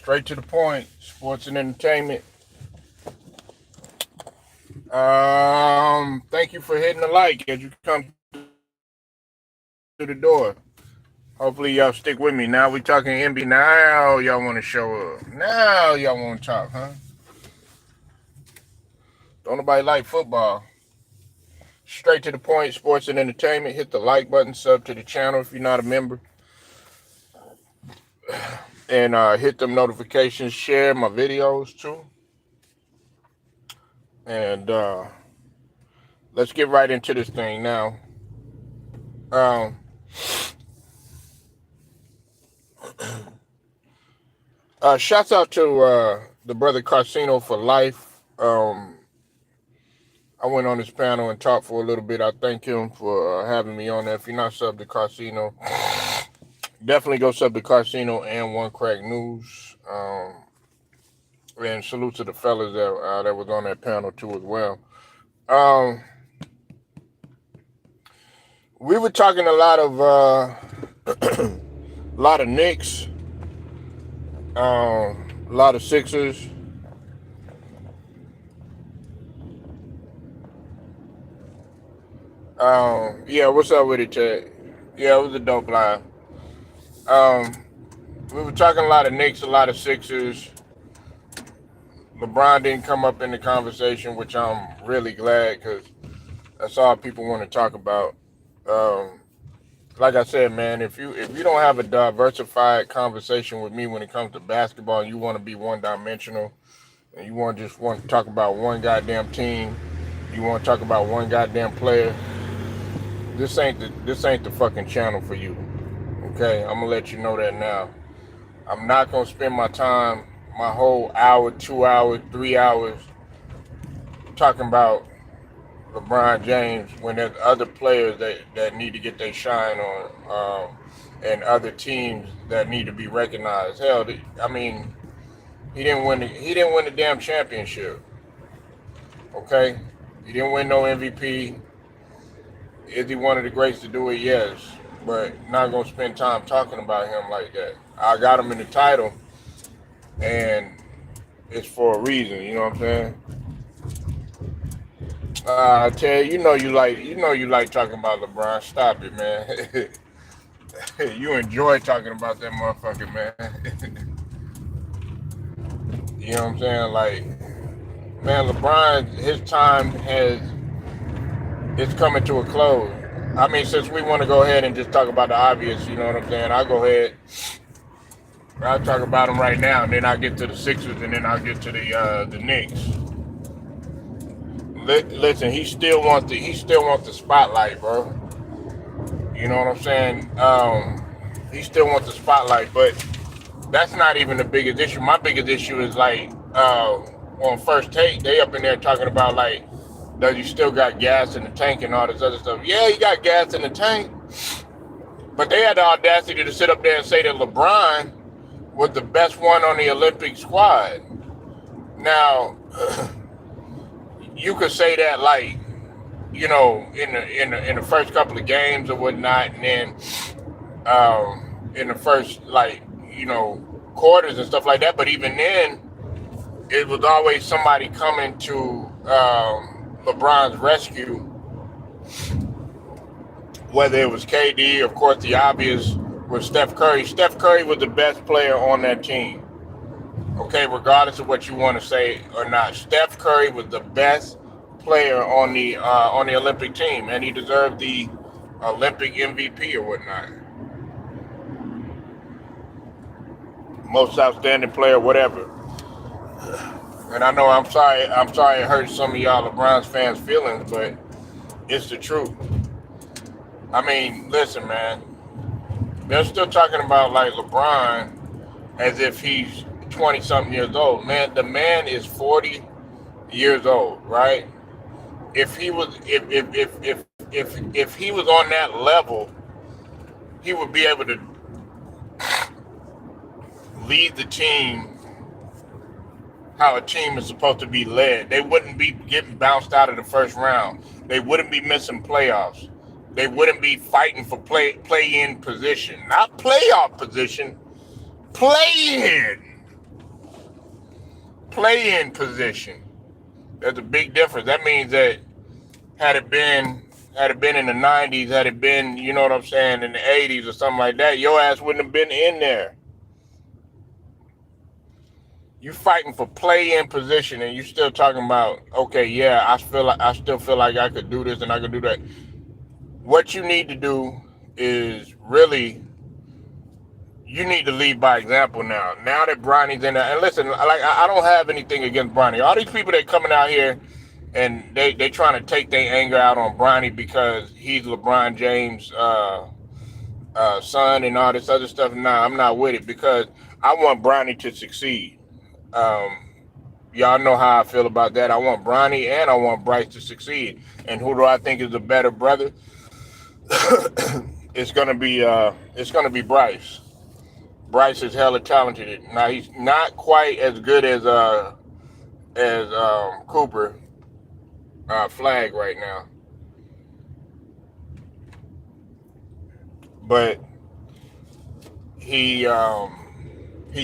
Straight to the point. Sports and entertainment. Thank you for hitting the like as you come to the door. Hopefully y'all stick with me. Now we talking NBA. Now y'all want to show up. Now y'all want to talk, huh? Don't nobody like football. Straight to the point. Sports and entertainment. Hit the like button. Sub to the channel if you're not a member. And hit them notifications. Share my videos too. And let's get right into this thing now. Um, Shouts out to the brother Casino for life. I went on this panel and talked for a little bit. I thank him for having me on there. If you're not sub to Casino, definitely go sub to Casino and One Crack News. And salute to the fellas that was on that panel too as well. We were talking a lot of Knicks, a lot of Sixers. Yeah, what's up with it, Chad? Yeah, it was a dope live. Um, we were talking a lot of Knicks, a lot of Sixers. LeBron didn't come up in the conversation, which I'm really glad because that's all people want to talk about. Like I said, man, if you don't have a diversified conversation with me when it comes to basketball, and you want to be one dimensional, and you want to talk about one goddamn team, you want to talk about one goddamn player, this ain't the fucking channel for you. Okay, I'm gonna let you know that now. I'm not gonna spend my time, my whole hour, 2 hours, 3 hours, talking about LeBron James when there's other players that need to get their shine on, and other teams that need to be recognized. Hell, I mean, he didn't win the damn championship. Okay, he didn't win no MVP. Is he one of the greats to do it? Yes, but not gonna spend time talking about him like that. I got him in the title, and it's for a reason. You know what I'm saying? I tell you, you like talking about LeBron. Stop it, man. You enjoy talking about that motherfucker, man. You know what I'm saying? Like, man, LeBron, his time it's coming to a close. I mean, since we want to go ahead and just talk about the obvious, you know what I'm saying? I'll go ahead. I'll talk about him right now, and then I'll get to the Sixers, and then I'll get to the Knicks. Listen, he still wants the spotlight, bro. You know what I'm saying? He still wants the spotlight, but that's not even the biggest issue. My biggest issue is like on First Take, they up in there talking about like, does he still got gas in the tank and all this other stuff? Yeah, he got gas in the tank, but they had the audacity to sit up there and say that LeBron was the best one on the Olympic squad. Now, you could say that like, you know, in the first couple of games or whatnot, and then in the first like, you know, quarters and stuff like that. But even then, it was always somebody coming to LeBron's rescue, whether it was KD, of course, the obvious was Steph Curry. Steph Curry was the best player on that team. Okay, regardless of what you want to say or not, Steph Curry was the best player on the Olympic team, and he deserved the Olympic MVP or whatnot, most outstanding player, whatever. And I know I'm sorry it hurts some of y'all LeBron fans' feelings, but it's the truth. I mean, listen, man, they're still talking about like LeBron as if he's 20-something years old. Man, the man is 40 years old, right? If he was on that level, he would be able to lead the team how a team is supposed to be led. They wouldn't be getting bounced out of the first round. They wouldn't be missing playoffs. They wouldn't be fighting for play-in position, not playoff position, play-in. play-in position. There's a big difference. That means that had it been in the 90s, had it been, you know what I'm saying, in the 80s or something like that, your ass wouldn't have been in there. You fighting for play-in position, and you still talking about, okay, yeah, I still feel like I could do this and I could do that. What you need to do is really, you need to lead by example now. Now that Bronny's in there, and listen, like I don't have anything against Bronny. All these people that coming out here and they trying to take their anger out on Bronny because he's LeBron James' son and all this other stuff. Nah, I'm not with it because I want Bronny to succeed. Y'all know how I feel about that. I want Bronny and I want Bryce to succeed. And who do I think is a better brother? It's gonna be Bryce. Bryce is hella talented. Now he's not quite as good as Cooper Flag right now, but he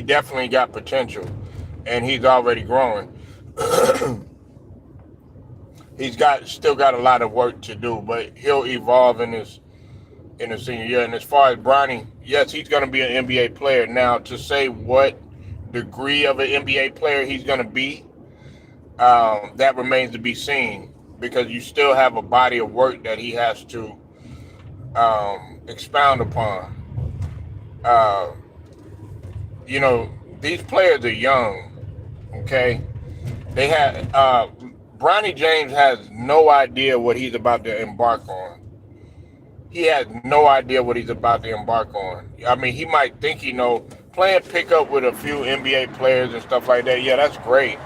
definitely got potential, and he's already growing. He's still got a lot of work to do, but he'll evolve in his senior year. And as far as Bronny, yes, he's going to be an NBA player. Now, to say what degree of an NBA player he's going to be, that remains to be seen, because you still have a body of work that he has to expound upon. You know, these players are young, okay? They have Bronny James has no idea what he's about to embark on. He has no idea what he's about to embark on. I mean, he might think he know. Playing pickup with a few NBA players and stuff like that, yeah, that's great.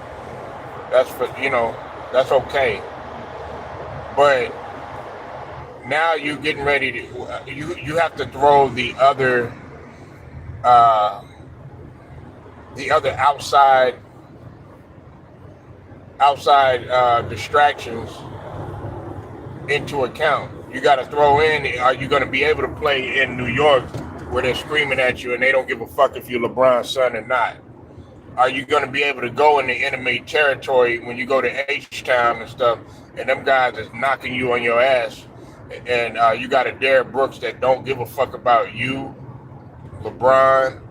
That's that's okay. But now you're getting ready to, you have to throw the other outside distractions into account. You got to throw in, are you going to be able to play in New York where they're screaming at you and they don't give a fuck if you're LeBron's son or not? Are you going to be able to go into enemy territory when you go to H-Town and stuff, and them guys is knocking you on your ass, and you got a Derrick Brooks that don't give a fuck about you, LeBron.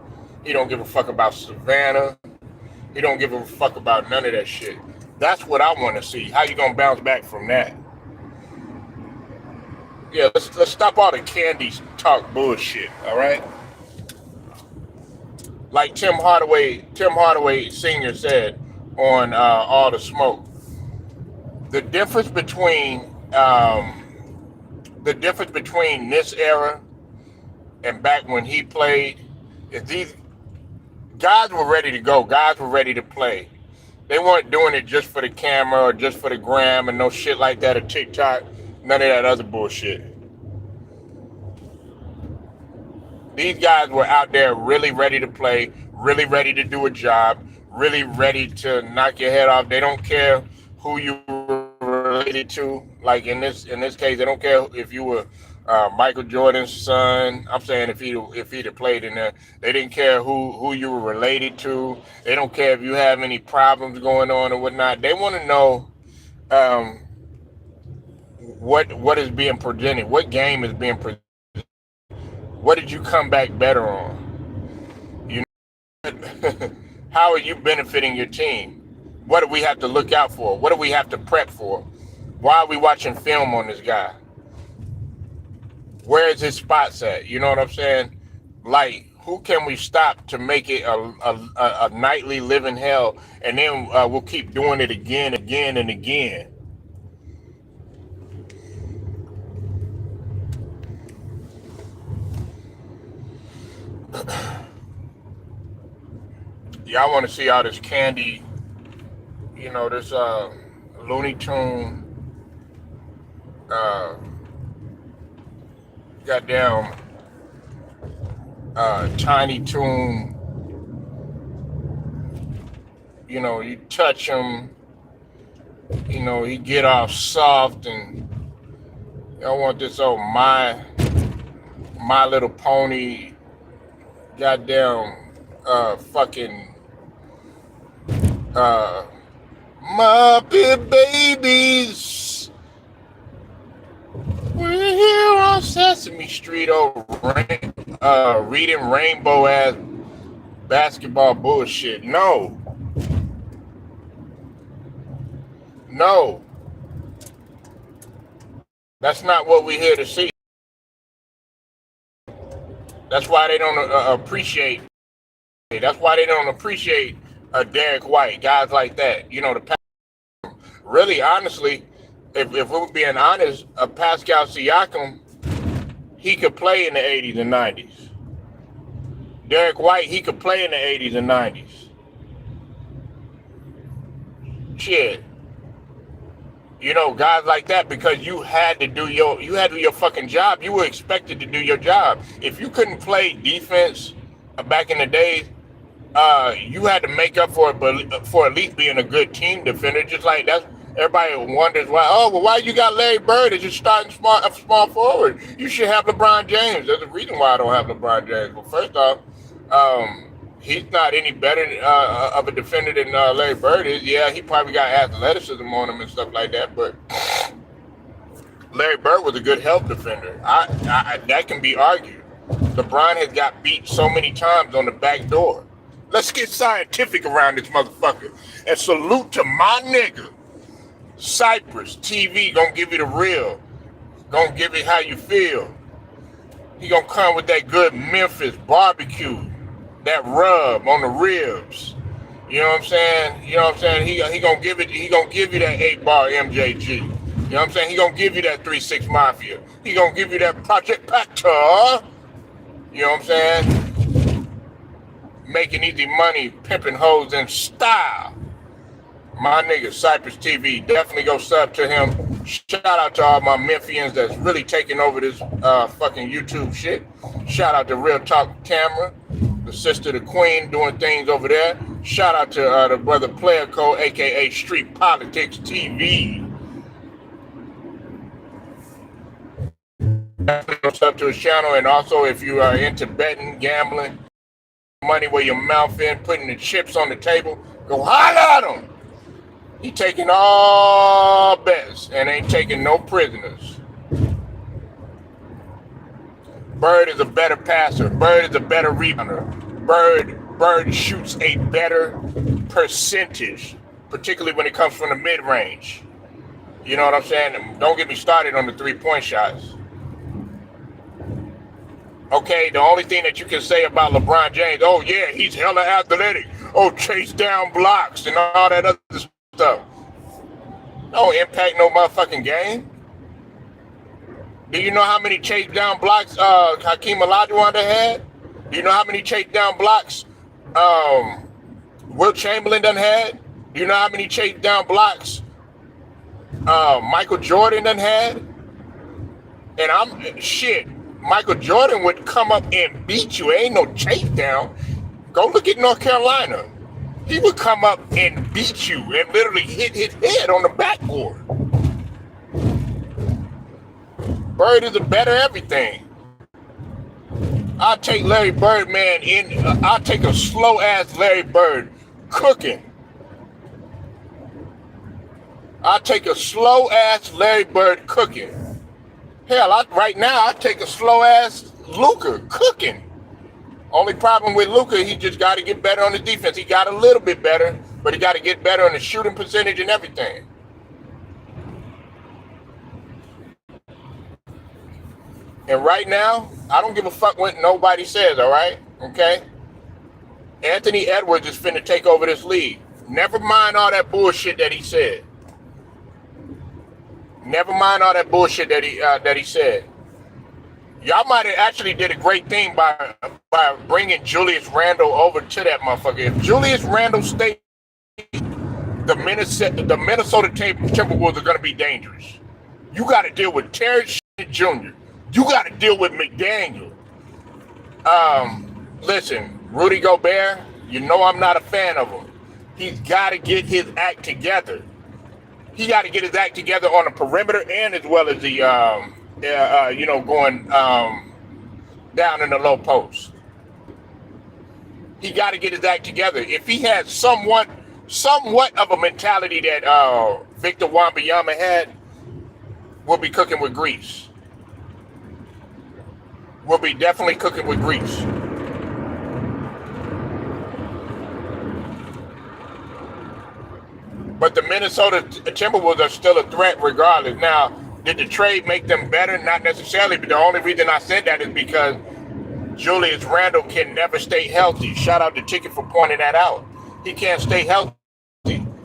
He don't give a fuck about Savannah. He don't give a fuck about none of that shit. That's what I want to see. How you going to bounce back from that? Yeah, let's stop all the candy talk bullshit, all right? Like Tim Hardaway Sr. said on All the Smoke, the difference between this era and back when he played is these guys were ready to go. Guys were ready to play. They weren't doing it just for the camera or just for the gram and no shit like that, or TikTok. None of that other bullshit. These guys were out there really ready to play, really ready to do a job, really ready to knock your head off. They don't care who you were related to. Like in this case, they don't care if you were Michael Jordan's son. I'm saying if he'd have played in there, they didn't care who you were related to. They don't care if you have any problems going on or whatnot. They want to know what is being presented, what game is being presented, what did you come back better on? You know, how are you benefiting your team? What do we have to look out for? What do we have to prep for? Why are we watching film on this guy? Where is his spots at? You know what I'm saying? Like, who can we stop to make it a nightly living hell, and then we'll keep doing it again, and again. Y'all want to see all this candy, you know, this Looney Tune, goddamn Tiny Toon, you know, you touch him, you know, he get off soft, and y'all want this old My Little Pony, goddamn fucking Uh, Muppet Babies. We're here on Sesame Street, reading rainbow ass basketball bullshit. No, that's not what we're here to see. That's why they don't appreciate. That's why they don't appreciate Derek White, guys like that. Really, honestly, if we're being honest, Pascal Siakam, he could play in the 80s and 90s. Derek White, he could play in the 80s and 90s. Shit. Guys like that, because you had to do your fucking job. You were expected to do your job. If you couldn't play defense back in the days, you had to make up for it, but for at least being a good team defender. Just like that's everybody wonders why. Oh, well, why you got Larry Bird as your starting small forward? You should have LeBron James. There's a reason why I don't have LeBron James. Well, first off, he's not any better of a defender than Larry Bird is. Yeah, he probably got athleticism on him and stuff like that, but Larry Bird was a good help defender. That can be argued. LeBron has got beat so many times on the back door. Let's get scientific around this motherfucker. And salute to my nigga. Cypress TV gonna give you the real. Gonna give it how you feel. He gonna come with that good Memphis barbecue. That rub on the ribs. You know what I'm saying? He gonna give you that 8-bar MJG. You know what I'm saying? He gonna give you that 3-6 Mafia. He gonna give you that Project Pactor. You know what I'm saying? Making easy money, pimping hoes in style. My nigga, Cypress TV, definitely go sub to him. Shout out to all my Memphians that's really taking over this fucking YouTube shit. Shout out to Real Talk Camera, the sister, the queen, doing things over there. Shout out to the brother Player Code, aka Street Politics TV. Definitely go sub to his channel, and also if you are into betting, gambling, money where your mouth in, putting the chips on the table, go holler at him. He taking all bets and ain't taking no prisoners. Bird is a better passer. Bird is a better rebounder. Bird shoots a better percentage, particularly when it comes from the mid-range. You know what I'm saying? Don't get me started on the three-point shots. Okay, the only thing that you can say about LeBron James, oh yeah, he's hella athletic. Oh, chase down blocks and all that other stuff. Don't impact no motherfucking game. Do you know how many chase down blocks Hakeem Olajuwon had? Do you know how many chase down blocks Wilt Chamberlain done had? Do you know how many chase down blocks Michael Jordan done had? And Michael Jordan would come up and beat you. Ain't no chase down. Go look at North Carolina. He would come up and beat you and literally hit his head on the backboard. Bird is a better everything. I'll take Larry Bird, man, I'll take a slow-ass Larry Bird cooking. I'll take a slow-ass Larry Bird cooking. Hell, right now, I take a slow-ass Luka cooking. Only problem with Luka, he just got to get better on the defense. He got a little bit better, but he got to get better on the shooting percentage and everything. And right now, I don't give a fuck what nobody says, all right? Okay? Anthony Edwards is finna take over this league. Never mind all that bullshit that he said. Never mind all that bullshit that he said. Y'all might have actually did a great thing by bringing Julius Randle over to that motherfucker. If Julius Randle stayed, the Minnesota Timberwolves are going to be dangerous. You got to deal with Terry Jr. You got to deal with McDaniel. Listen, Rudy Gobert, you know I'm not a fan of him. He's got to get his act together. He got to get his act together on the perimeter and as well as the, going down in the low post. He got to get his act together. If he had someone somewhat of a mentality that Victor Wembanyama had, we'll be cooking with grease. We'll be definitely cooking with grease. But the Minnesota Timberwolves are still a threat regardless. Now, did the trade make them better? Not necessarily, but the only reason I said that is because Julius Randle can never stay healthy. Shout out to Ticket for pointing that out. He can't stay healthy.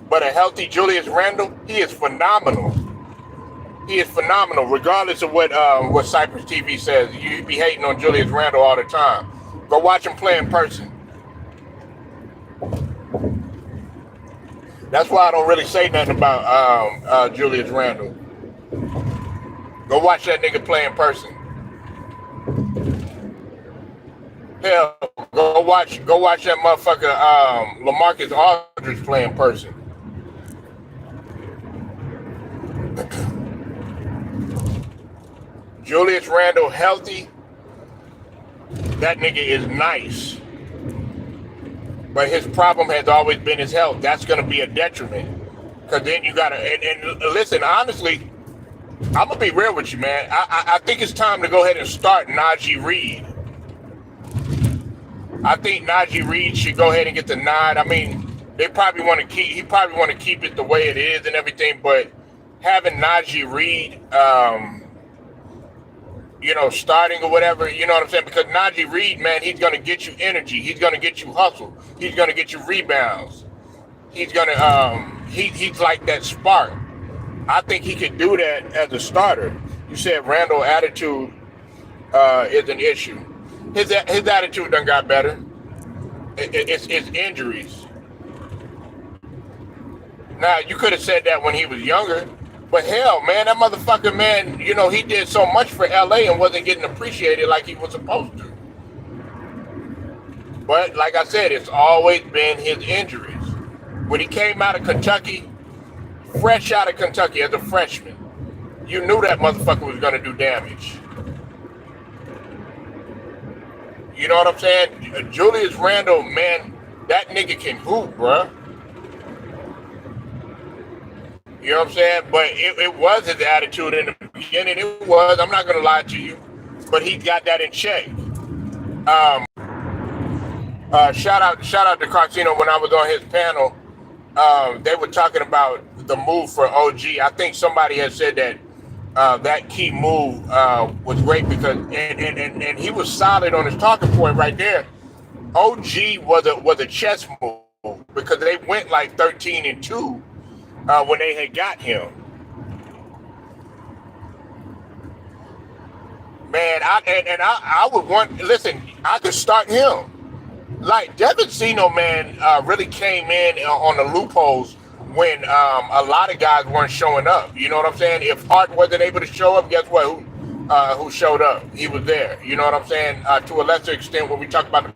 But a healthy Julius Randle, he is phenomenal. He is phenomenal, regardless of what Cypress TV says. You be hating on Julius Randle all the time. Go watch him play in person. That's why I don't really say nothing about Julius Randle. Go watch that nigga play in person. Hell, go watch that motherfucker LaMarcus Aldridge play in person. Julius Randle healthy, that nigga is nice. But his problem has always been his health. That's going to be a detriment. Because then you got to, and listen, honestly, I'm going to be real with you, man. I think it's time to go ahead and start Najee Reed. I think Najee Reed should go ahead and get the nod. I mean, he probably want to keep it the way it is and everything, but having Najee Reed, starting or whatever, you know what I'm saying? Because Najee Reed, man, he's going to get you energy. He's going to get you hustle. He's going to get you rebounds. He's going to, he's like that spark. I think he could do that as a starter. You said Randall attitude is an issue. His attitude done got better. It's injuries. Now, you could have said that when he was younger. But hell, man, that motherfucker, man, he did so much for LA and wasn't getting appreciated like he was supposed to. But like I said, it's always been his injuries. When he came out of Kentucky, fresh out of Kentucky as a freshman, you knew that motherfucker was going to do damage. You know what I'm saying? Julius Randle, man, that nigga can hoop, bruh. You know what I'm saying? But it was his attitude in the beginning. It was. I'm not going to lie to you. But he got that in check. Shout out to Carcino when I was on his panel. They were talking about the move for OG. I think somebody had said that that key move was great because and he was solid on his talking point right there. OG was a chess move because they went like 13-2. When they had got him. Man, I would want, listen, I could start him. Like, Devin Zeno, man, really came in on the loopholes when a lot of guys weren't showing up. You know what I'm saying? If Hart wasn't able to show up, guess what? Who showed up? He was there. You know what I'm saying? To a lesser extent, when we talk about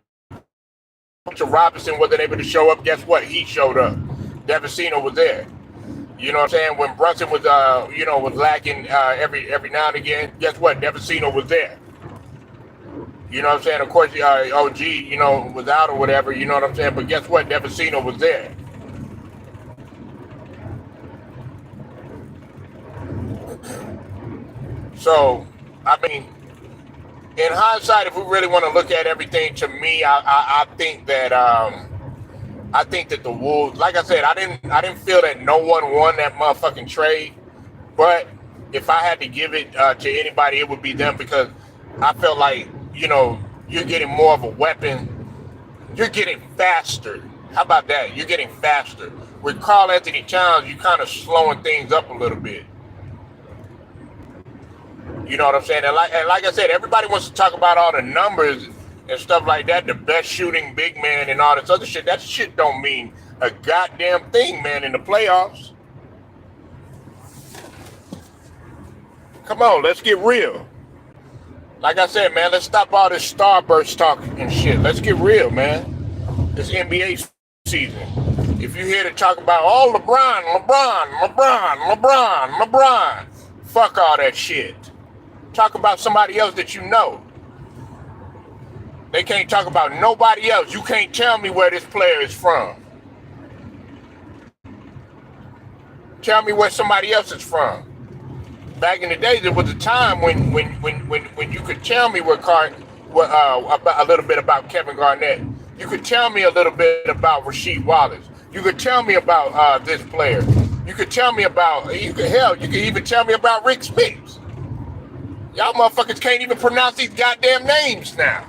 Robinson wasn't able to show up, guess what? He showed up. Devin Zeno was there. You know what I'm saying? When Brunson was, was lacking every now and again, guess what? Devin Zeno was there. You know what I'm saying? Of course, OG, was out or whatever. You know what I'm saying? But guess what? Devin Zeno was there. So, I mean, in hindsight, if we really want to look at everything, to me, I think that. I think that the Wolves, like I said, I didn't feel that no one won that motherfucking trade. But if I had to give it to anybody, it would be them because I felt like, you're getting more of a weapon. You're getting faster. How about that? You're getting faster. With Karl Anthony Towns, you kind of slowing things up a little bit. You know what I'm saying? And like I said, everybody wants to talk about all the numbers and stuff like that, the best shooting big man and all this other shit. That shit don't mean a goddamn thing, man, in the playoffs. Come on, let's get real. Like I said, man, let's stop all this starburst talking and shit. Let's get real, man. It's NBA season. If you're here to talk about, LeBron, fuck all that shit. Talk about somebody else that you know. They can't talk about nobody else. You can't tell me where this player is from. Tell me where somebody else is from. Back in the days, there was a time when you could tell me about a little bit about Kevin Garnett. You could tell me a little bit about Rasheed Wallace. You could tell me about this player. You could tell me about, you could even tell me about Rick Spitz. Y'all motherfuckers can't even pronounce these goddamn names now.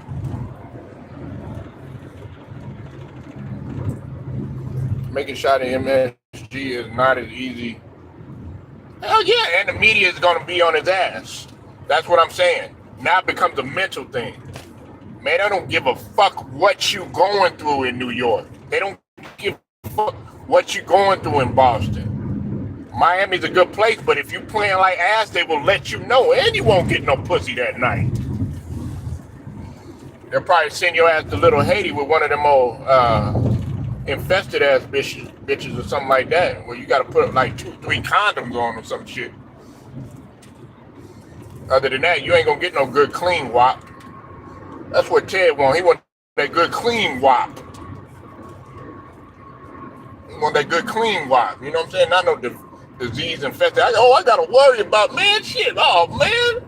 Making a shot at MSG is not as easy. Hell yeah, and the media is going to be on his ass. That's what I'm saying. Now it becomes a mental thing. Man, I don't give a fuck what you going through in New York. They don't give a fuck what you going through in Boston. Miami's a good place, but if you playing like ass, they will let you know, and you won't get no pussy that night. They'll probably send your ass to Little Haiti with one of them old infested ass bitches or something like that, where you got to put like 2-3 condoms on or some shit. Other than that, you ain't gonna get no good clean wop. That's what Ted want. He want that good clean wop. He want that good clean wop. You know what I'm saying? Not no disease infested. I gotta worry about, man, shit. Oh man,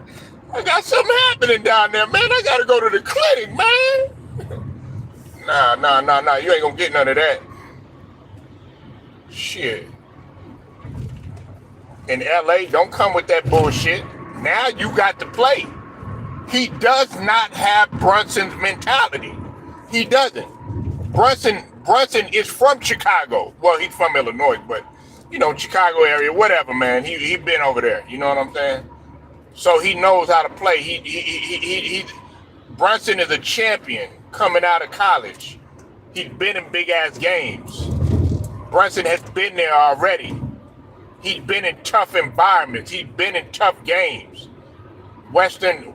I got something happening down there, man. I gotta go to the clinic, man. Nah. You ain't gonna get none of that. Shit. In LA, don't come with that bullshit. Now you got to play. He does not have Brunson's mentality. He doesn't. Brunson is from Chicago. Well, he's from Illinois, but Chicago area, whatever, man. He been over there. You know what I'm saying? So he knows how to play. Brunson is a champion coming out of college. He's been in big ass games. Brunson has been there already. He's been in tough environments. He's been in tough games. Western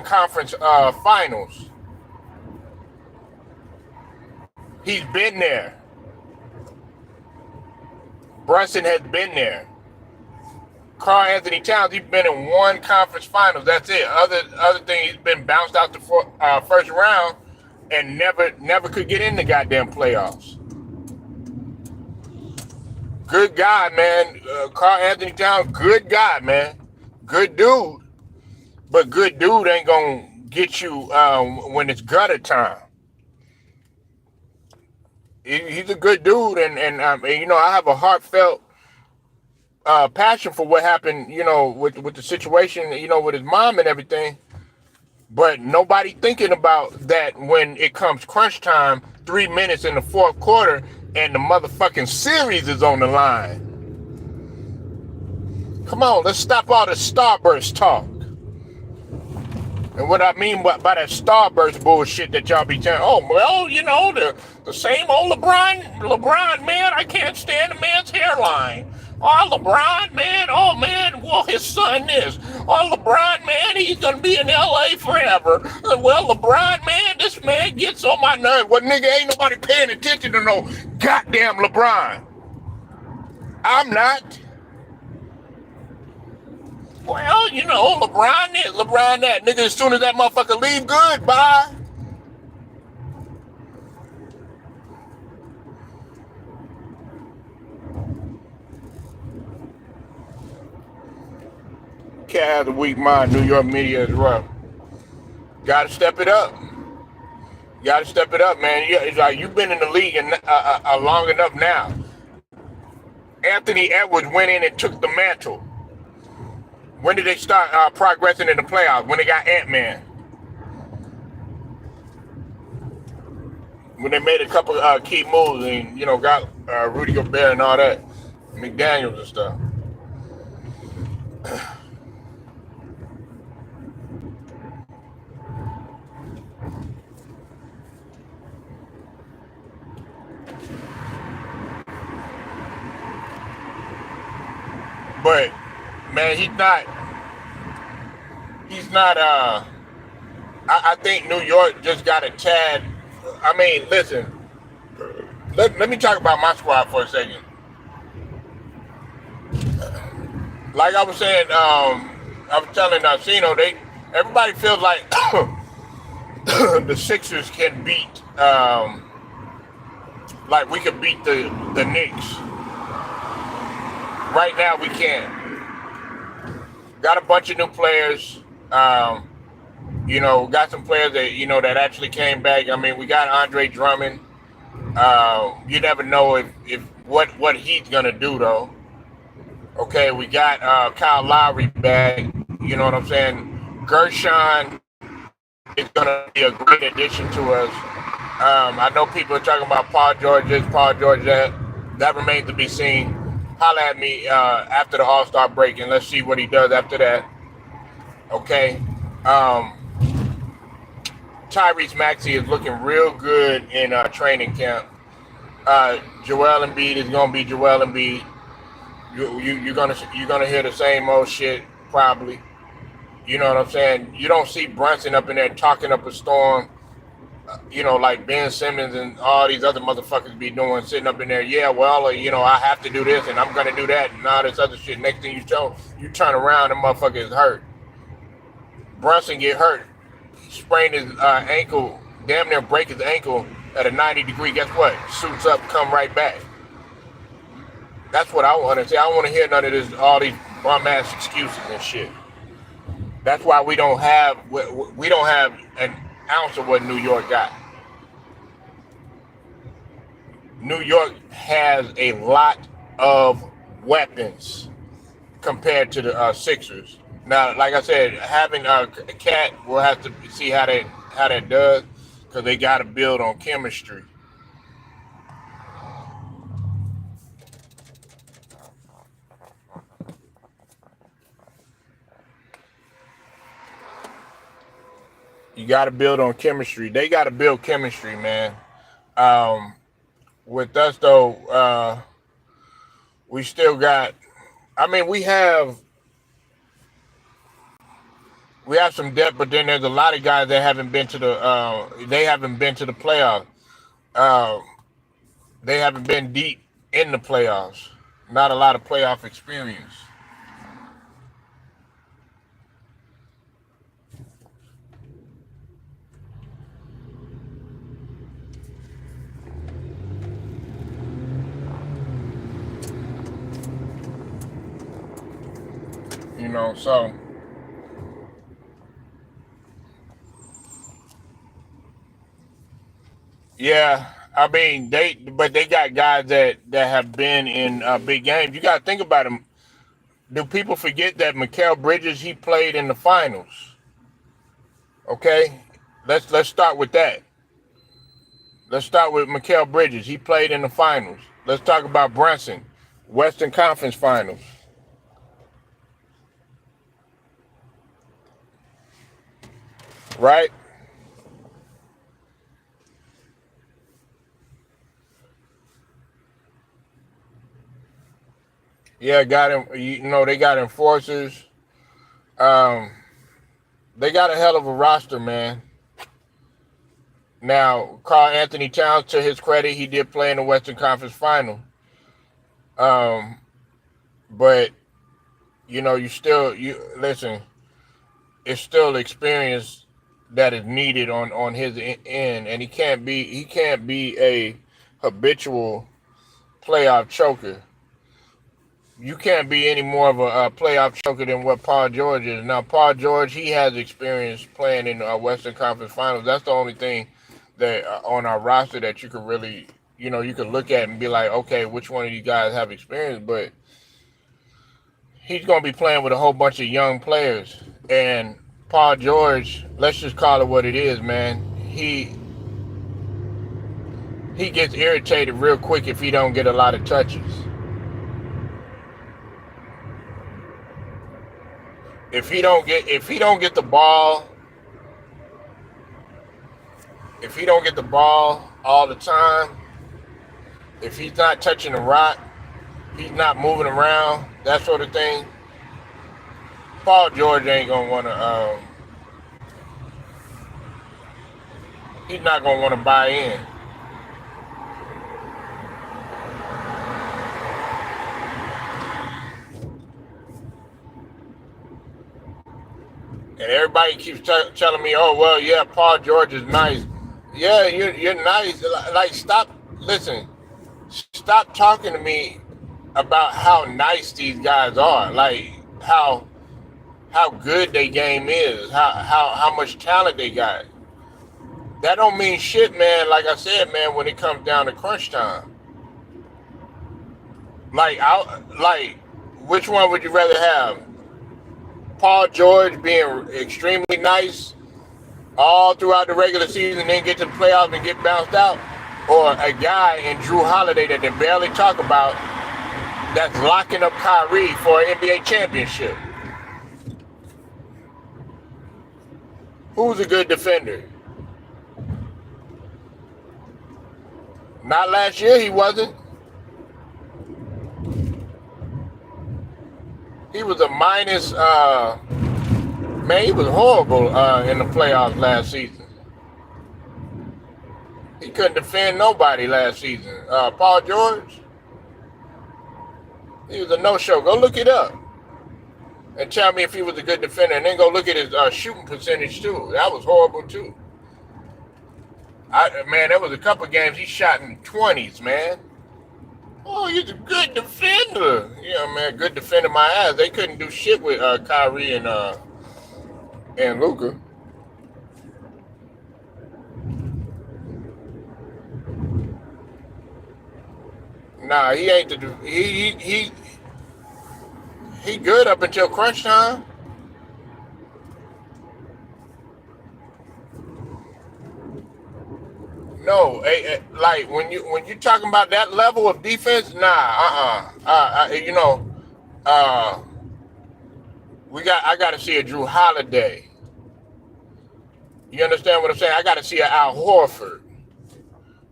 Conference Finals. He's been there. Brunson has been there. Karl Anthony Towns, he's been in one conference finals. That's it. Other thing, he's been bounced out the first round and never could get in the goddamn playoffs. Good guy, man. Karl Anthony Towns, good guy, man. Good dude. But good dude ain't gonna get you when it's gutter time. He's a good dude, and I have a heartfelt passion for what happened, with the situation, with his mom and everything. But nobody thinking about that when it comes crunch time, 3 minutes in the fourth quarter, and the motherfucking series is on the line. Come on, let's stop all the starburst talk. And what I mean by that starburst bullshit that y'all be telling, oh, well, the same old LeBron, man, I can't stand the man's hairline. Oh, LeBron, man, well, his son is. Oh, LeBron, man, he's going to be in L.A. forever. Well, LeBron, man, this man gets on my nerves. Well, nigga, ain't nobody paying attention to no goddamn LeBron. I'm not. Well, LeBron this, LeBron that. Nigga, as soon as that motherfucker leave, good, bye. Cat has a weak mind. New York media is rough. Gotta step it up. Man. It's like you've been in the league long enough now. Anthony Edwards went in and took the mantle. When did they start progressing in the playoffs? When they got Ant-Man. When they made a couple key moves and, got Rudy Gobert and all that. McDaniels and stuff. But, man, he's not, I think New York just got a tad. I mean, listen, let me talk about my squad for a second. Like I was saying, I was telling Cino, everybody feels like the Sixers can beat, like we could beat the Knicks. Right now, we can't. Got a bunch of new players. Um, got some players that that actually came back. I mean, we got Andre Drummond. You never know if what he's gonna do though. Okay, we got Kyle Lowry back. You know what I'm saying? Gershon is gonna be a great addition to us. I know people are talking about Paul George this, Paul George that. That remains to be seen. Holla at me after the All-Star break, and let's see what he does after that. Okay. Um, Tyrese Maxey is looking real good in training camp. Joel Embiid is gonna be Joel Embiid. You're gonna hear the same old shit probably. You know what I'm saying? You don't see Brunson up in there talking up a storm. Like Ben Simmons and all these other motherfuckers be doing, sitting up in there. Yeah, well, I have to do this and I'm gonna do that and all this other shit. Next thing you turn around and motherfucker is hurt. Brunson get hurt, sprain his ankle, damn near break his ankle at a 90-degree. Guess what? Suits up, come right back. That's what I want to say. I don't want to hear none of this, all these bum ass excuses and shit. That's why we don't have an ounce of what New York got. New York has a lot of weapons compared to the Sixers. Now, like I said, having a Cat, we'll have to see how that does, because they got to build on chemistry. You got to build on chemistry. They got to build chemistry, man. With us, though, we still got. I mean, we have some depth, but then there's a lot of guys that haven't been to the. They haven't been to the playoffs. They haven't been deep in the playoffs. Not a lot of playoff experience. So yeah, I mean they got guys that have been in big games. You got to think about them. Do people forget that Mikal Bridges, he played in the finals? Okay, let's start with that. Let's start with Mikal Bridges. He played in the finals. Let's talk about Brunson, Western Conference Finals. Right? Yeah, got him. They got enforcers. Um, they got a hell of a roster, man. Now, Karl Anthony Towns, to his credit, he did play in the Western Conference Final. But you listen. It's still experience that is needed on his end, and he can't be a habitual playoff choker. You can't be any more of a playoff choker than what Paul George is. Now, Paul George, he has experience playing in Western Conference Finals. That's the only thing that on our roster that you could really, you could look at and be like, okay, which one of you guys have experience? But he's going to be playing with a whole bunch of young players. And Paul George, let's just call it what it is, man. He gets irritated real quick if he don't get a lot of touches. If he don't get the ball, all the time, if he's not touching the rock, he's not moving around, that sort of thing, Paul George ain't gonna want to. He's not gonna want to buy in. And everybody keeps telling me, "Oh well, yeah, Paul George is nice." Yeah, you're nice. Like, stop. Listen, stop talking to me about how nice these guys are, like how good their game is, how much talent they got. That don't mean shit, man. Like I said, man, when it comes down to crunch time, like which one would you rather have? Paul George being extremely nice all throughout the regular season, then get to the playoffs and get bounced out, or a guy in Drew Holiday that they barely talk about that's locking up Kyrie for an NBA championship? Who's a good defender? Not last year, he wasn't. He was a minus, man, he was horrible in the playoffs last season. He couldn't defend nobody last season. Paul George, he was a no-show. Go look it up and tell me if he was a good defender, and then go look at his shooting percentage too. That was horrible too. Man, there was a couple games he shot in the 20s, man. Oh, he's a good defender. Yeah, man, good defender my ass. They couldn't do shit with Kyrie and Luka. Nah, he ain't the he good up until crunch time. No, like when you talking about that level of defense, nah, you know, uh, I got to see a Drew Holiday. You understand what I'm saying? I got to see a Al Horford.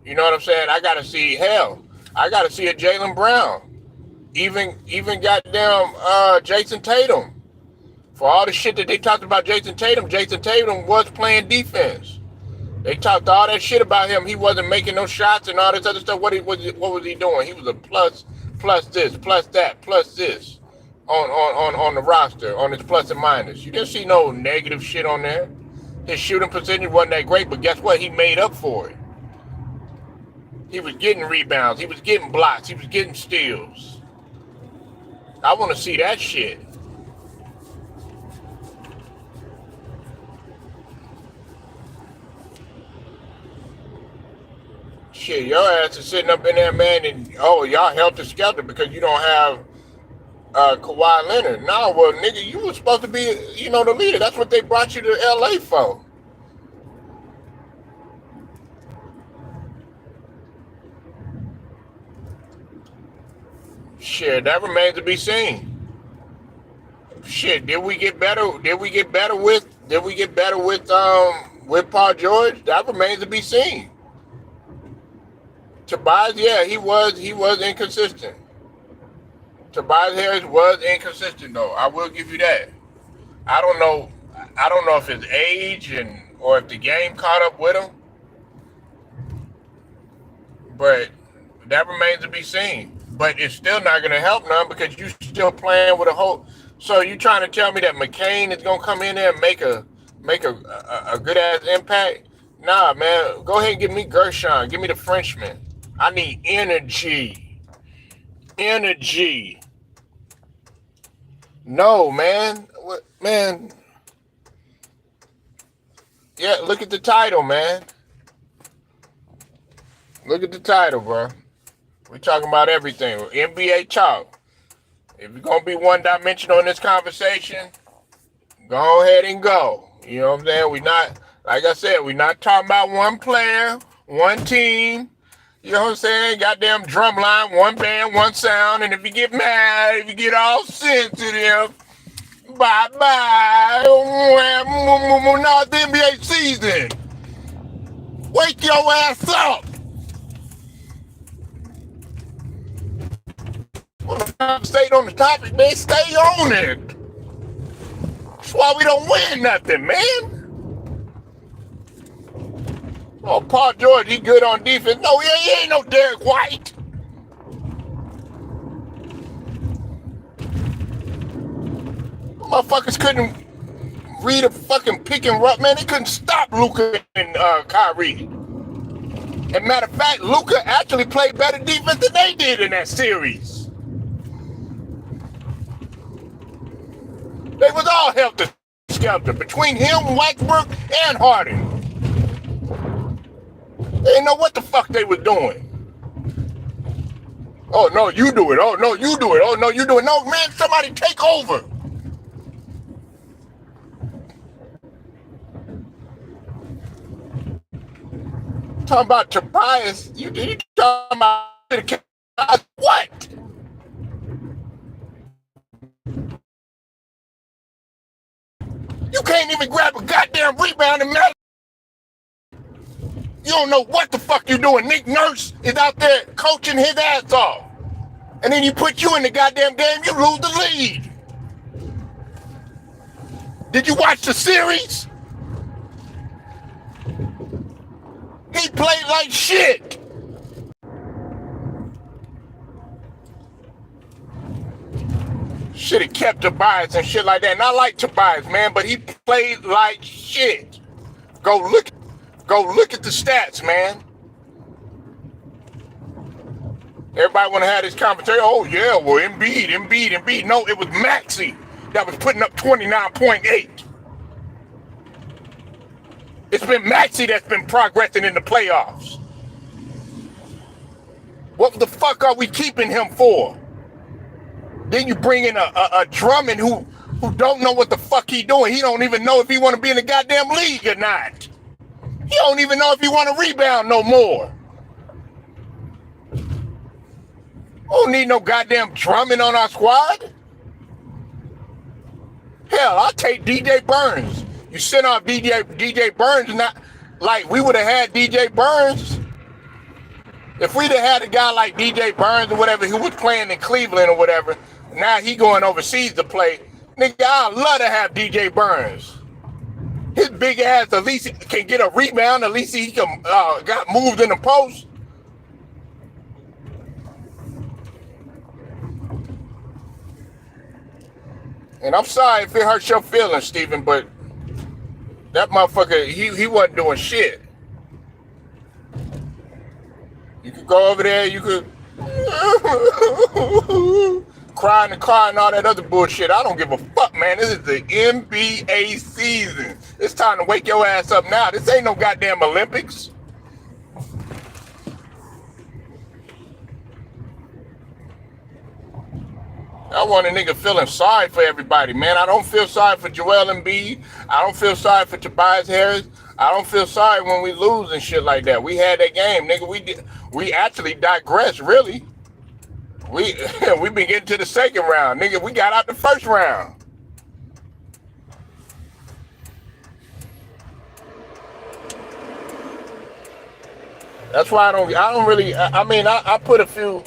You know what I'm saying? I got to see I got to see a Jaylen Brown. Even goddamn Jason Tatum. For all the shit that they talked about Jason Tatum was playing defense. They talked all that shit about him. He wasn't making no shots and all this other stuff. What was he doing? He was a plus this, plus that, plus this on the roster, on his plus and minus. You didn't see no negative shit on there. His shooting percentage wasn't that great, but guess what? He made up for it. He was getting rebounds. He was getting blocks. He was getting steals. I want to see that shit. Shit, your ass is sitting up in there, man, and y'all helter-skelter because you don't have Kawhi Leonard. No, well, nigga, you were supposed to be, the leader. That's what they brought you to LA for. Shit, that remains to be seen. Shit, did we get better with Paul George? That remains to be seen. Tobias, yeah, he was inconsistent. Tobias Harris was inconsistent though. I will give you that. I don't know if his age or if the game caught up with him. But that remains to be seen. But it's still not gonna help none because you still playing with a whole. So you trying to tell me that McCain is gonna come in there and make a good ass impact? Nah, man. Go ahead and give me Gershon. Give me the Frenchman. I need energy. Energy. No, man. What, man? Yeah, look at the title, man. Look at the title, bro. We're talking about everything. NBA talk. If you're going to be one-dimensional in this conversation, go ahead and go. You know what I'm saying? Like I said, we're not talking about one player, one team. You know what I'm saying? Goddamn drum line, one band, one sound. And if you get mad, if you get all sensitive, bye-bye. Now it's the NBA season. Wake your ass up. Well, stay on the topic, man. Stay on it. That's why we don't win nothing, man. Oh, Paul George, he good on defense. No, he ain't no Derek White. Motherfuckers couldn't read a fucking pick and roll. Man, they couldn't stop Luka and Kyrie. As a matter of fact, Luka actually played better defense than they did in that series. They was all helter skelter between him, Westbrook, and Harden. They didn't know what the fuck they was doing. Oh no, you do it. Oh no, you do it. Oh no, you do it. No, man, somebody take over. Talking about Tobias, you talking about what? You can't even grab a goddamn rebound and matter. You don't know what the fuck you're doing. Nick Nurse is out there coaching his ass off. And then you put you in the goddamn game, you lose the lead. Did you watch the series? He played like shit. Should have kept Tobias and shit like that. And I like Tobias, man, but he played like shit. Go look at the stats, man. Everybody want to have this conversation. Oh yeah, well Embiid. No, it was Maxey that was putting up 29.8. It's been Maxey that's been progressing in the playoffs. What the fuck are we keeping him for? Then you bring in a Drummond who don't know what the fuck he doing. He don't even know if he want to be in the goddamn league or not. He don't even know if he want to rebound no more. Don't need no goddamn Drummond on our squad. Hell, I'll take DJ Burns. You sent off DJ Burns, not like we would have had DJ Burns. If we'd have had a guy like DJ Burns or whatever who was playing in Cleveland or whatever, now he going overseas to play. Nigga, I'd love to have DJ Burns. His big ass at least can get a rebound. At least he can got moved in the post. And I'm sorry if it hurts your feelings, Steven, but that motherfucker, he wasn't doing shit. You could go over there, you could cry in the car and all that other bullshit. I don't give a fuck, man. This is the NBA season. It's time to wake your ass up now. This ain't no goddamn Olympics. I want a nigga feeling sorry for everybody, man. I don't feel sorry for Joel Embiid. I don't feel sorry for Tobias Harris. I don't feel sorry when we lose and shit like that. We had that game, nigga. We actually digressed, really. We been getting to the second round, nigga. We got out the first round. That's why I don't really. I mean, I put a few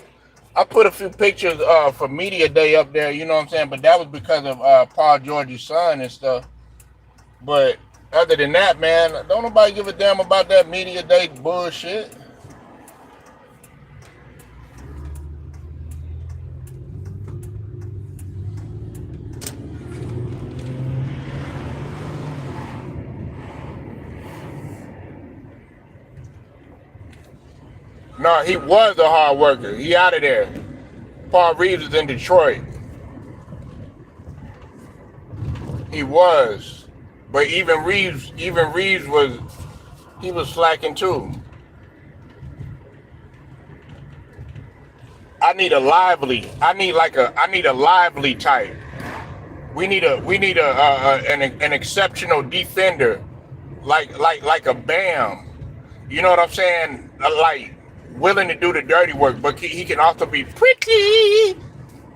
pictures for Media Day up there, you know what I'm saying? But that was because of Paul George's son and stuff. But other than that, man, don't nobody give a damn about that Media Day bullshit. No, he was a hard worker. He out of there. Paul Reeves is in Detroit. He was. But even Reeves was slacking too. I need a lively type. We need an exceptional defender, like a Bam. You know what I'm saying? Like willing to do the dirty work, but he can also be pretty,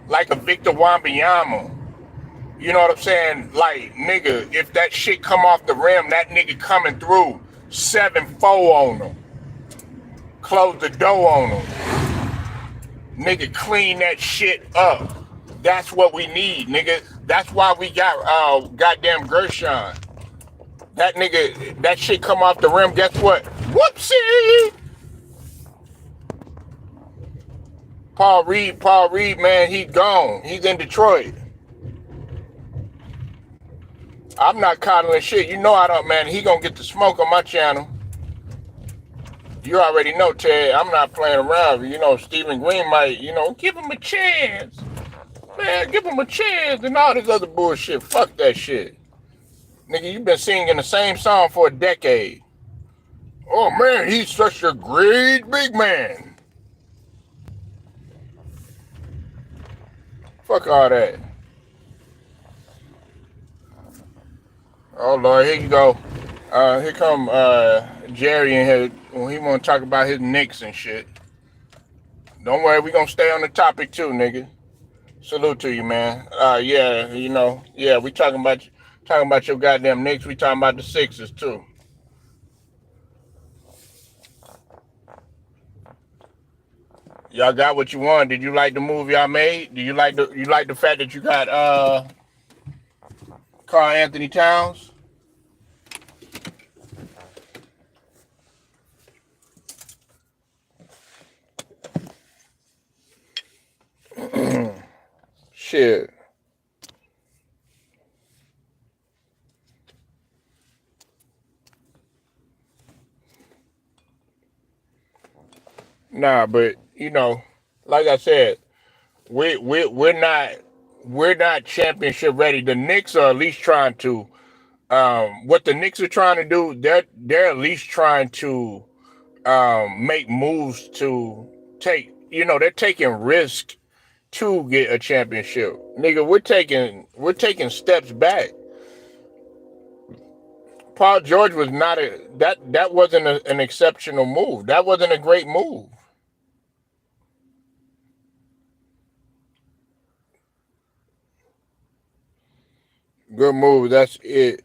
like a Victor Wembanyama. You know what I'm saying? Like, nigga, if that shit come off the rim, that nigga coming through 7-4 on him. Close the door on him. Nigga, clean that shit up. That's what we need, nigga. That's why we got goddamn Gershon. That nigga, that shit come off the rim, guess what? Whoopsie! Paul Reed, man, he gone. He's in Detroit. I'm not coddling shit. You know I don't, man. He gonna get the smoke on my channel. You already know, Ted. I'm not playing around. You know, Stephen Green might, give him a chance. Man, give him a chance and all this other bullshit. Fuck that shit. Nigga, you been singing the same song for a decade. Oh man, he's such a great big man. Fuck all that. Oh Lord, here you go. Here come Jerry in here when he want to talk about his Knicks and shit. Don't worry, we gonna stay on the topic too, nigga. Salute to you, man. Yeah, yeah, we talking about your goddamn Knicks. We talking about the Sixers too. Y'all got what you want. Did you like the move y'all made? Do you like the fact that you got Karl Anthony Towns? Shit. Nah, but like I said, we're not championship ready. The Knicks are at least trying to. What the Knicks are trying to do, they're at least trying to make moves to take. They're taking risk to get a championship. Nigga, we're taking steps back. Paul George was not that wasn't an exceptional move. That wasn't a great move. Good move. That's it.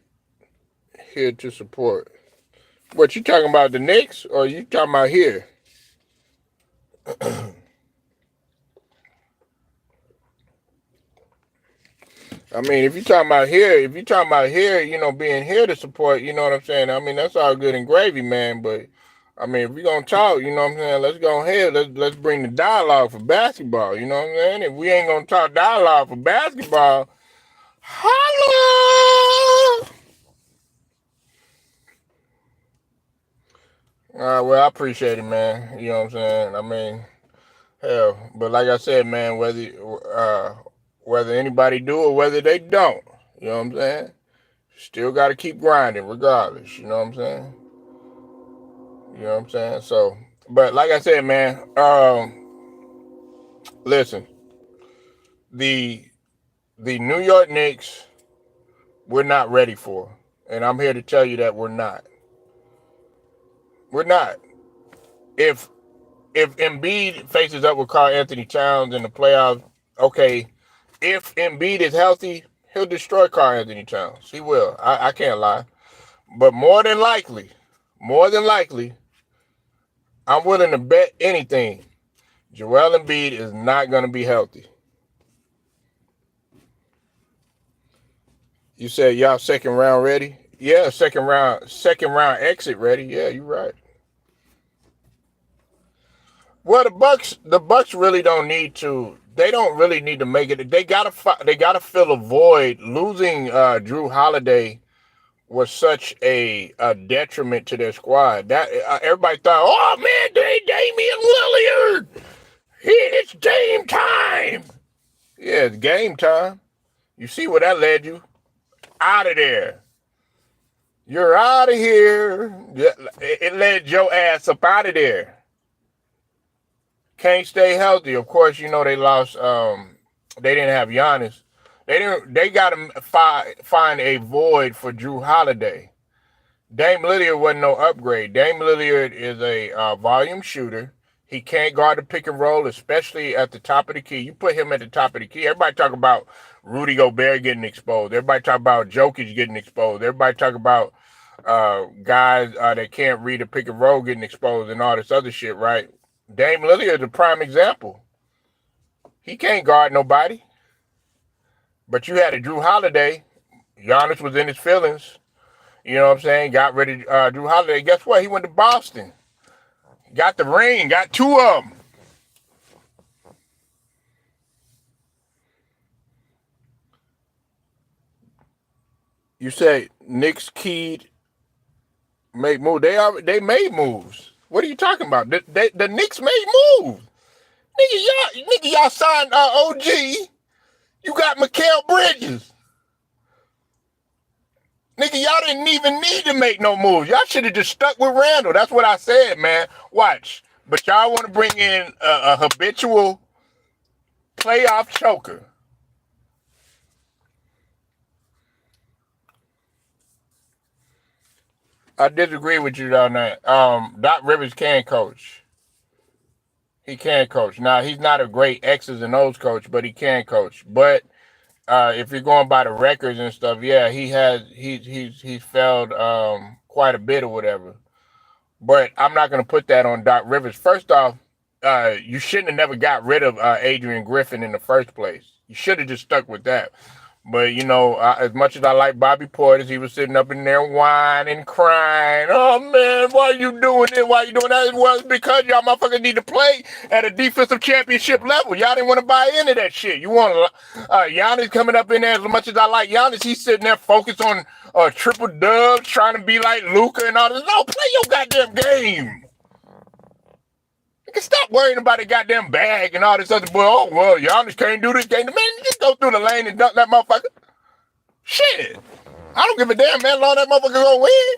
Here to support. What you talking about, the Knicks, or you talking about here? I mean, if you talking about here, being here to support, you know what I'm saying? I mean, that's all good and gravy, man. But I mean, if we gonna talk, you know what I'm saying? Let's go ahead. Let's bring the dialogue for basketball. You know what I'm saying? If we ain't gonna talk dialogue for basketball, holla. Well, I appreciate it, man. You know what I'm saying? I mean, hell, but like I said, man, whether anybody do or whether they don't, you know what I'm saying? Still got to keep grinding regardless, you know what I'm saying? You know what I'm saying? So, but like I said, man, listen, the New York Knicks, we're not ready for, and I'm here to tell you that we're not. We're not. If Embiid faces up with Karl Anthony Towns in the playoffs, okay. If Embiid is healthy, he'll destroy Karl Anthony Towns. He will. I can't lie. But more than likely, I'm willing to bet anything. Joel Embiid is not going to be healthy. You said y'all second round ready? Yeah, second round exit ready. Yeah, you're right. Well, the Bucks really don't need to. They don't really need to make it. They gotta fill a void. Losing Drew Holiday was such a detriment to their squad. That everybody thought, oh man, Damian Lillard, it's game time. Yeah, it's game time. You see where that led you? Out of there. You're out of here. It led your ass up out of there. Can't stay healthy. Of course, they lost. They didn't have Giannis. They got to find a void for Drew Holiday. Dame Lillard wasn't no upgrade. Dame Lillard is a volume shooter. He can't guard the pick and roll, especially at the top of the key. You put him at the top of the key. Everybody talk about Rudy Gobert getting exposed. Everybody talk about Jokic getting exposed. Everybody talk about guys that can't read the pick and roll getting exposed and all this other shit, right? Dame Lillard is a prime example. He can't guard nobody. But you had a Drew Holiday. Giannis was in his feelings. You know what I'm saying? Got rid of Drew Holiday. Guess what? He went to Boston. Got the ring. Got two of them. You say Knicks keyed make moves. They made moves. What are you talking about? The Knicks made moves. Nigga, y'all signed OG. You got Mikal Bridges. Nigga, y'all didn't even need to make no moves. Y'all should have just stuck with Randall. That's what I said, man. Watch. But y'all want to bring in a habitual playoff choker. I disagree with you on that. Doc Rivers can coach. He can coach. Now, he's not a great X's and O's coach, but he can coach. But if you're going by the records and stuff, yeah, he's failed quite a bit or whatever. But I'm not going to put that on Doc Rivers. First off, you shouldn't have never got rid of Adrian Griffin in the first place. You should have just stuck with that. But, you know, as much as I like Bobby Portis, he was sitting up in there whining, crying. Oh, man, why are you doing this? Why are you doing that? Well, it's because y'all motherfuckers need to play at a defensive championship level. Y'all didn't want to buy into that shit. You want Giannis coming up in there. As much as I like Giannis, he's sitting there focused on triple dubs, trying to be like Luka and all this. No, play your goddamn game. You can stop worrying about the goddamn bag and all this other boy. Oh, well, Giannis can't do this, can't do. Man, just go through the lane and dunk that motherfucker. Shit. I don't give a damn, man, long that motherfucker gonna win.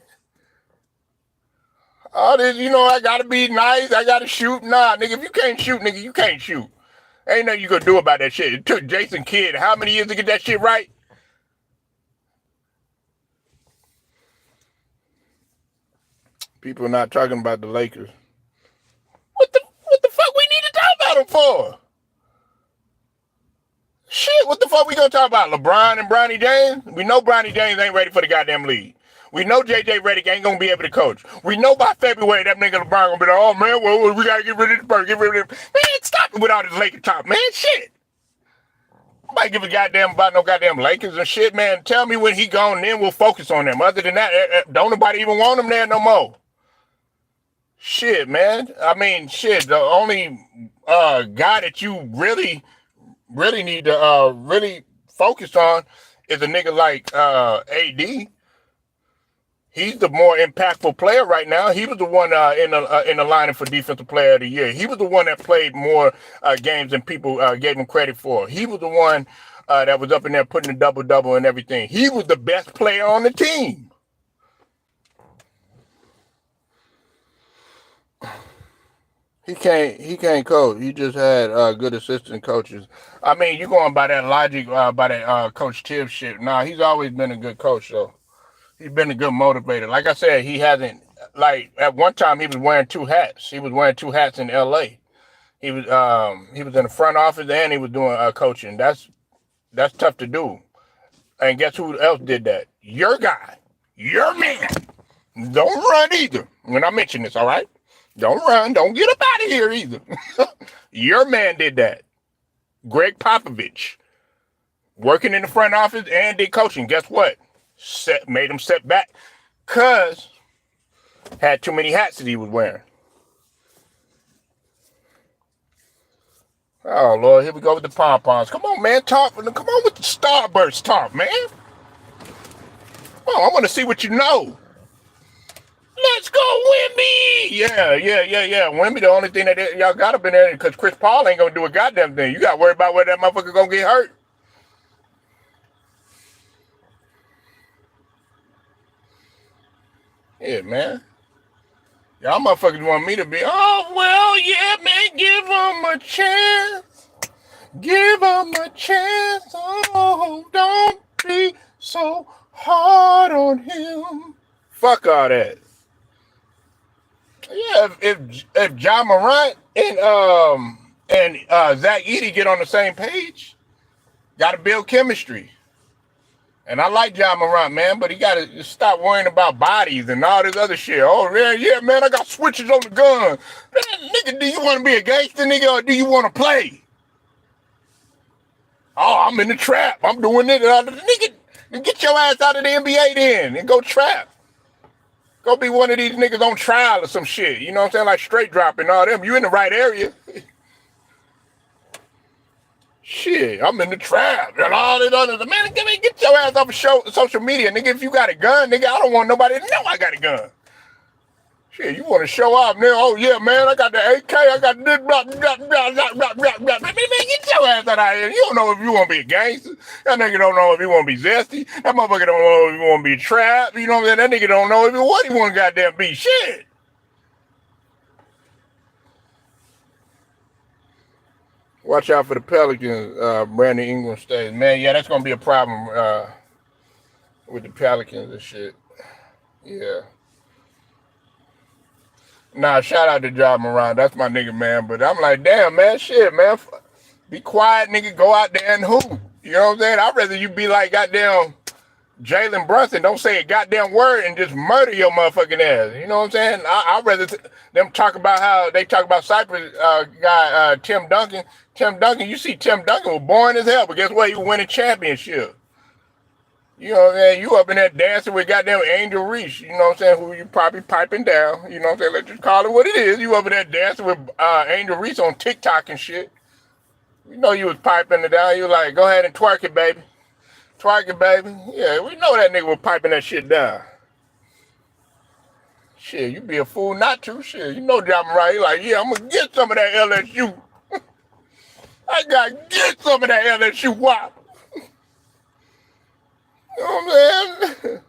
All this, you know, I gotta be nice, I gotta shoot. Nah, nigga, if you can't shoot, nigga, you can't shoot. Ain't nothing you gonna do about that shit. It took Jason Kidd how many years to get that shit right? People are not talking about the Lakers. What the fuck we need to talk about them for? Shit, what the fuck we gonna talk about? LeBron and Bronny James? We know Bronny James ain't ready for the goddamn league. We know JJ Redick ain't gonna be able to coach. We know by February that nigga LeBron gonna be like, oh man, well, we gotta get rid of this person, get rid of this. Man, stop it with all this Laker talk, man. Shit. Nobody give a goddamn about no goddamn Lakers and shit, man. Tell me when he gone, then we'll focus on them. Other than that, don't nobody even want him there no more. Shit, man. I mean, shit, the only guy that you really need to really focus on is a nigga like AD. He's the more impactful player right now. He was the one in the lineup for Defensive Player of the Year. He was the one that played more games than people gave him credit for. He was the one that was up in there putting the double-double and everything. He was the best player on the team. He can't coach. He just had good assistant coaches. I mean, you going by that logic, by that Coach Tibbs shit. Nah, he's always been a good coach, though. He's been a good motivator. Like I said, he hasn't, like, at one time he was wearing two hats. He was wearing two hats in LA. He was in the front office and he was doing coaching. That's tough to do. And guess who else did that? Your guy. Your man. Don't run either when I mention this, all right? Don't run. Don't get up out of here either. Your man did that. Greg Popovich. Working in the front office and did coaching. Guess what? Made him set back. Because had too many hats that he was wearing. Oh, Lord. Here we go with the pom-poms. Come on, man. Talk. Come on with the Starburst talk, man. Oh, I want to see what you know. Let's go, Wemby! Yeah. Wemby, the only thing that y'all got up in there because Chris Paul ain't gonna do a goddamn thing. You got to worry about where that motherfucker gonna get hurt. Yeah, man. Y'all motherfuckers want me to be, oh, well, yeah, man, give him a chance. Give him a chance. Oh, don't be so hard on him. Fuck all that. Yeah, if John Morant and Zach Edey get on the same page, got to build chemistry. And I like John Morant, man, but he got to stop worrying about bodies and all this other shit. Oh, yeah, man, I got switches on the gun. Man, nigga, do you want to be a gangster, nigga, or do you want to play? Oh, I'm in the trap. I'm doing it. Nigga, get your ass out of the NBA then and go trap. Go be one of these niggas on trial or some shit. You know what I'm saying? Like straight dropping all them. You in the right area. Shit, I'm in the trap and all this other. Man, get your ass off of social media, nigga. If you got a gun, nigga, I don't want nobody to know I got a gun. Shit, you want to show off now? Oh yeah, man, I got the AK, I got this, blah, blah, blah, blah, blah, blah, blah. Man, get your ass out of here. You don't know if you want to be a gangster. That nigga don't know if he want to be zesty. That motherfucker don't know if he want to be trapped. You know what I'm saying? That nigga don't know what he want to goddamn be. Shit. Watch out for the Pelicans, Brandon Ingram stays. Man, yeah, that's going to be a problem with the Pelicans and shit. Yeah. Nah, shout out to Ja Morant. That's my nigga, man. But I'm like, damn, man, shit, man. Be quiet, nigga. Go out there and hoop. You know what I'm saying? I'd rather you be like goddamn Jalen Brunson. Don't say a goddamn word and just murder your motherfucking ass. You know what I'm saying? I'd rather them talk about how they talk about Cypress guy, Tim Duncan. Tim Duncan, you see Tim Duncan was boring as hell, but guess what? He was winning championship. You know what I'm saying? You up in there dancing with goddamn Angel Reese, you know what I'm saying, who you probably piping down. You know what I'm saying? Let's just call it what it is. You up in there dancing with Angel Reese on TikTok and shit. You know you was piping it down. You was like, go ahead and twerk it, baby. Twerk it, baby. Yeah, we know that nigga was piping that shit down. Shit, you be a fool not to. Shit, you know Ja Morant. You like, yeah, I'm going to get some of that LSU. I got to get some of that LSU wop. You know what I'm saying?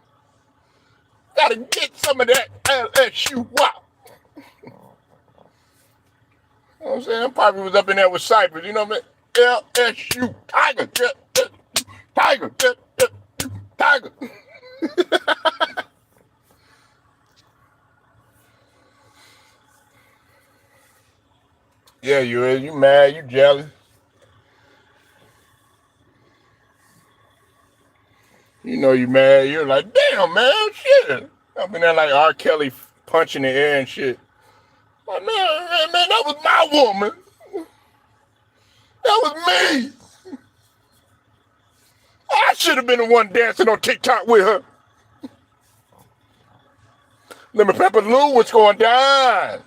Gotta get some of that LSU wop. You know what I'm saying? Probably was up in there with Cypress. You know what I mean? LSU Tiger. Tiger. Tiger. Yeah, you is. You mad. You jealous. You know you mad. You're like, damn, man, shit. Up in there like R. Kelly punching the air and shit. Like, man, that was my woman. That was me. I should have been the one dancing on TikTok with her. Lemon Pepper Lou, what's going down?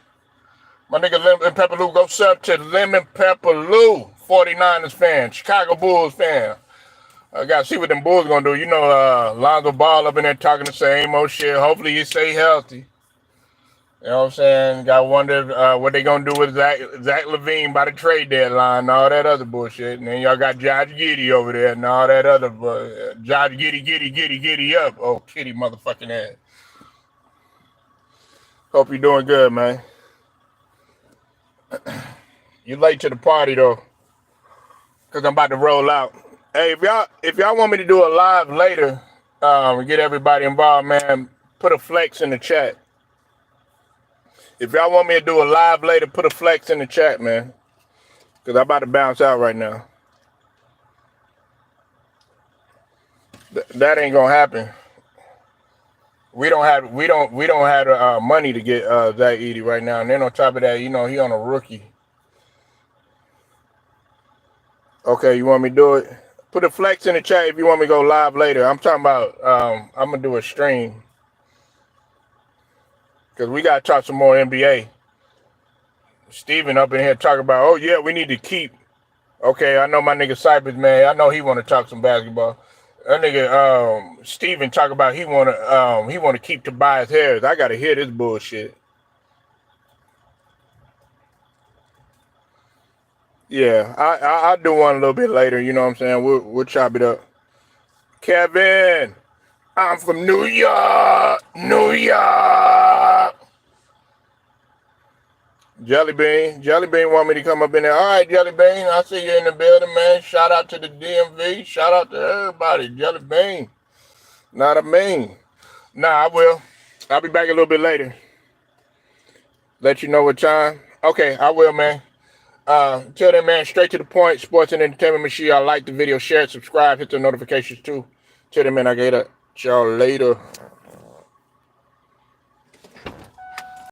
My nigga Lemon Pepper Lou, go sub to Lemon Pepper Lou, 49ers fan, Chicago Bulls fan. I gotta see what them Bulls gonna do. You know, Lonzo Ball up in there talking the same old shit. Hopefully he stay healthy. You know what I'm saying? Gotta wonder what they gonna do with Zach LaVine by the trade deadline and all that other bullshit. And then y'all got Josh Giddey over there and all that other Josh Giddey up. Oh, kitty motherfucking ass. Hope you're doing good, man. You late to the party though, cause I'm about to roll out. Hey, if y'all want me to do a live later, and get everybody involved, man, put a flex in the chat. If y'all want me to do a live later, put a flex in the chat, man, cause I'm about to bounce out right now. That ain't gonna happen. We don't have money to get Zach Edey right now, and then on top of that, you know he on a rookie. Okay, you want me to do it? Put a flex in the chat if you want me to go live later. I'm talking about I'm gonna do a stream because we gotta talk some more NBA. Steven up in here talking about, oh yeah, we need to keep. Okay, I know my nigga Cypress, man. I know he want to talk some basketball. That nigga Steven talk about he want to keep Tobias Harris. I gotta hear this bullshit. Yeah, I'll do one a little bit later. You know what I'm saying? We'll chop it up. Kevin, I'm from New York. New York. Jelly Bean want me to come up in there. All right, Jelly Bean, I see you in the building, man. Shout out to the DMV. Shout out to everybody. Jelly Bean. Not a mean. Nah, I will. I'll be back a little bit later. Let you know what time. Okay, I will, man. Till then, man, straight to the point. Sports and entertainment machine. Y'all like the video, share it, subscribe, hit the notifications too. Till then, man, I get it. Y'all later.